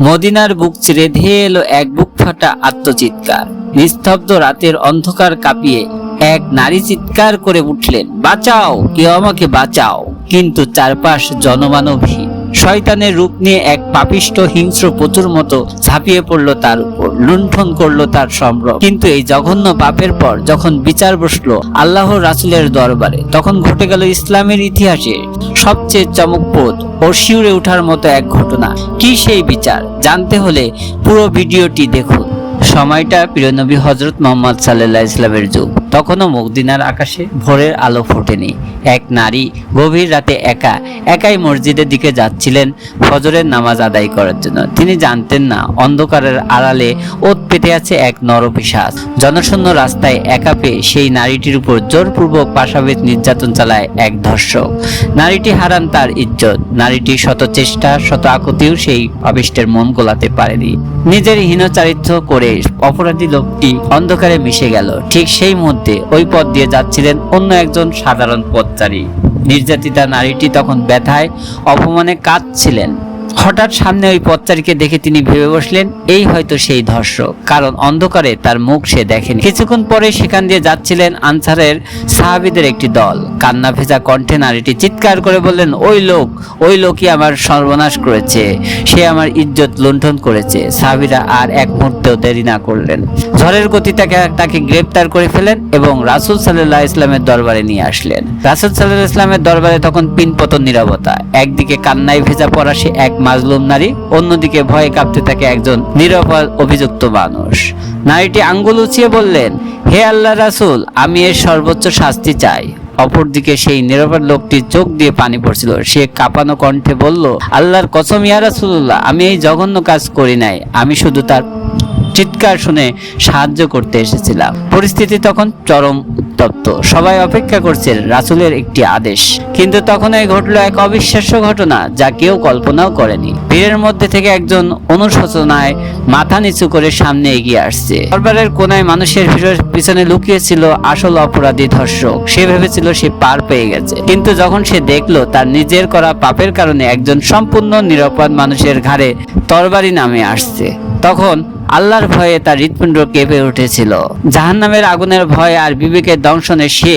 মদিনার বুক ছিঁড়ে ধেয়ে এলো এক বুক ফাটা আত্মচিৎকার। নিস্তব্ধ রাতের অন্ধকার কাঁপিয়ে এক নারী চিৎকার করে উঠলেন, বাঁচাও, কেউ আমাকে বাঁচাও। কিন্তু চারপাশ জনমানবহীন। শয়তানের রূপ নিয়ে এক পাপিষ্ঠ হিংস্র পশুর মতো ঝাঁপিয়ে পড়লো তার উপর, লুণ্ঠন করলো তার সম্ভ্রম। কিন্তু এই জঘন্য পাপের পর যখন বিচার বসলো আল্লাহর রাসূলের দরবারে, তখন ঘটে গেল ইসলামের ইতিহাসে সবচেয়ে চমকপ্রদ ও শিউরে ওঠার মতো এক ঘটনা। কি সেই বিচার? জানতে হলে পুরো ভিডিওটি দেখুন। সময়টা প্রিয় নবী হযরত মুহাম্মদ সাল্লাল্লাহু আলাইহি ওয়াসাল্লামের যুগ। তখনও মদিনার আকাশে ভোরের আলো ফোটেনি। এক নারী গভীর রাতে একাই মসজিদের দিকে যাচ্ছিলেন ফজরের নামাজ আদায় করার জন্য। তিনি জানতেন না অন্ধকারের আড়ালে ওত পেতে আছে এক নরপিশাচ। জনশূন্য রাস্তায় একা পেয়ে সেই নারীটির উপর জোরপূর্বক পাশাপাশি নির্যাতন চালায় এক ধর্ষক। নারীটি হারান তার ইজ্জত। নারীটি শত চেষ্টা শত আকুতিও সেই পাপিষ্টের মন গোলাতে পারেনি। নিজের হীনচারিত্র করে অপরাধী লোকটি অন্ধকারে মিশে গেল। ঠিক সেই মুহূর্তে ওই পথ দিয়ে যাচ্ছিলেন অন্য একজন সাধারণ পথচারী। নির্যাতিতা নারীটি তখন ব্যথায় অপমানে কাঁদছিলেন। হঠাৎ সামনে ওই পথচারীকে দেখে তিনি ভেবে বসলেন, এই হয়তো সেই ধর্ষক, কারণ অন্ধকারে তার মুখ সে দেখেনি। কিছুক্ষণ পরে সেখান দিয়ে যাচ্ছিলেন আনসারের সাহাবীদের একটি দল। কান্না ভেজা কণ্ঠে নারীটি চিৎকার করে বললেন, ওই লোকই আমার সর্বনাশ করেছে, সে আমার ইজ্জত লুণ্ঠন করেছে। সাহাবীরা আর এক মুহূর্তেও দেরি না করলেন। ঝড়ের গতি তাকে গ্রেপ্তার করে ফেলেন এবং রাসূল সাল্লাল্লাহু আলাইহি ওয়াসাল্লামের দরবারে নিয়ে আসলেন। রাসূল সাল্লাল্লাহু আলাইহি ওয়াসাল্লামের দরবারে তখন পিনপতন নীরবতা। একদিকে কান্নায় ভেজা পড়া সে এক মাজলুম নারী, অন্যদিকে ভয়ে কাঁপতে থাকে একজন নিরপরাধ অভিযুক্ত মানুষ। নারীটি আঙ্গুল উঁচিয়ে বললেন, হে আল্লাহর রাসূল, আমি এর সর্বোচ্চ শাস্তি চাই। অপরদিকে সেই নিরপরাধ লোকটির চোখ দিয়ে পানি পড়ছিল। সে কাঁপানো কণ্ঠে বলল, আল্লাহর কসম ইয়া রাসূলুল্লাহ, আমি এই জঘন্য কাজ করি নাই, আমি শুধু তার চিৎকার শুনে সাহায্য করতে এসেছিলাম। পরিস্থিতি তখন চরম উত্তপ্ত। সবাই অপেক্ষা করছে রাসূলের একটি আদেশ। কিন্তু তখনই ঘটলো এক অবিশ্বাস্য ঘটনা, যা কেউ কল্পনাও করেনি। ভিড়ের মধ্যে থেকে একজন অনুশোচনায় মাথা নিচু করে সামনে এগিয়ে আসছে। দরবারের কোনায় মানুষের ভিড়ের পিছনে লুকিয়েছিল আসল অপরাধী ধর্ষক। সে ভেবেছিল সে পার পেয়ে গেছে, কিন্তু যখন সে দেখলো তার নিজের করা পাপের কারণে একজন সম্পূর্ণ নিরপরাধ মানুষের ঘাড়ে তরবারি নামে আসছে, তখন আল্লাহর ভয়ে তার হৃৎপিণ্ড কেঁপে উঠেছিল। জাহান্নামের আগুনের ভয় আর বিবেকের দংশনে সে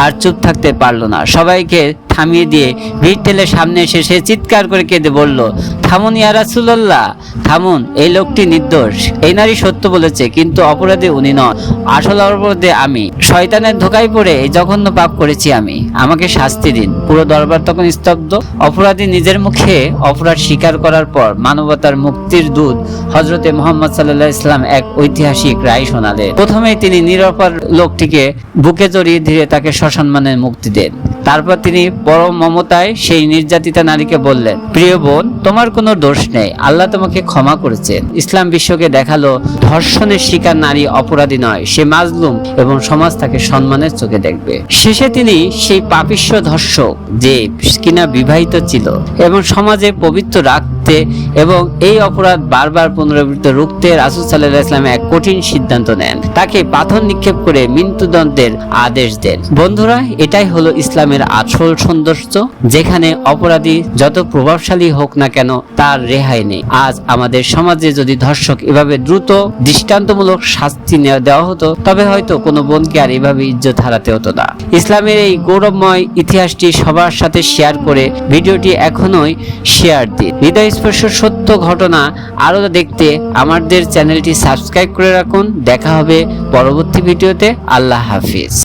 আর চুপ থাকতে পারল না। সবাইকে থামিয়ে দিয়ে ভিড় ঠেলে সামনে এসে সে চিৎকার করে কেঁদে বলল, থামুন ইয়া রাসূলুল্লাহ, থামুন, এই লোকটি নির্দোষ। এই নারী সত্য বলেছে, কিন্তু অপরাধী উনি নন, আসল অপরাধী আমি। শয়তানের ধোঁকায় পড়ে এই জঘন্য পাপ করেছি আমি, আমাকে শাস্তি দিন। পুরো দরবার তখন স্তব্ধ। অপরাধী নিজের মুখে অপরাধ স্বীকার করার পর মানবতার মুক্তির দূত হযরতে মুহাম্মদ সাল্লাল্লাহু আলাইহি ওয়াসাল্লাম এক ঐতিহাসিক রায় শোনালেন। প্রথমেই তিনি নিরপরাধ লোকটিকে বুকে জড়িয়ে ধীরে তাকে সসম্মানে মুক্তি দেন। তারপর তিনি পরম মমতায় সেই নির্যাতিতা নারীকে বললেন, প্রিয় বোন, তোমার কোনো দোষ নেই, আল্লাহ তোমাকে ক্ষমা করেছেন। ইসলাম বিশ্বকে দেখালো ধর্ষণের শিকার নারী অপরাধী নয়, সে মাজলুম এবং সমাজ তাকে সম্মানের চোখে দেখবে। শেষে তিনি সেই পাপিষ্ঠ ধর্ষক, যে কিনা বিবাহিত ছিল এবং সমাজে পবিত্র রাখতে এবং এই অপরাধ বারবার পুনরাবৃত্তি রুখতে রাসূল সাল্লাল্লাহু আলাইহি ওয়াসাল্লাম এক কঠিন সিদ্ধান্ত নেন। তাকে পাথর নিক্ষেপ করে মৃত্যুদণ্ডের আদেশ দেন। বন্ধুরা, এটাই হলো ইসলামের আসল সৌন্দর্য, যেখানে অপরাধী যত প্রভাবশালী হোক না কেন তার রেহাই নেই। আজ আমাদের সমাজে যদি ধর্ষক এভাবে দ্রুত দৃষ্টান্তমূলক শাস্তি দেওয়া হতো, তবে হয়তো কোনো বোনকে আর এভাবে ইজ্জত হারাতে হতো না। ইসলামের এই গৌরবময় ইতিহাসটি সবার সাথে শেয়ার করে ভিডিওটি এখনোই শেয়ার দিন। হৃদয়স্পর্শ সত্য ঘটনা আরো দেখতে আমাদের চ্যানেলটি সাবস্ক্রাইব করে রাখুন। দেখা হবে পরবর্তী ভিডিওতে। আল্লাহ হাফিজ।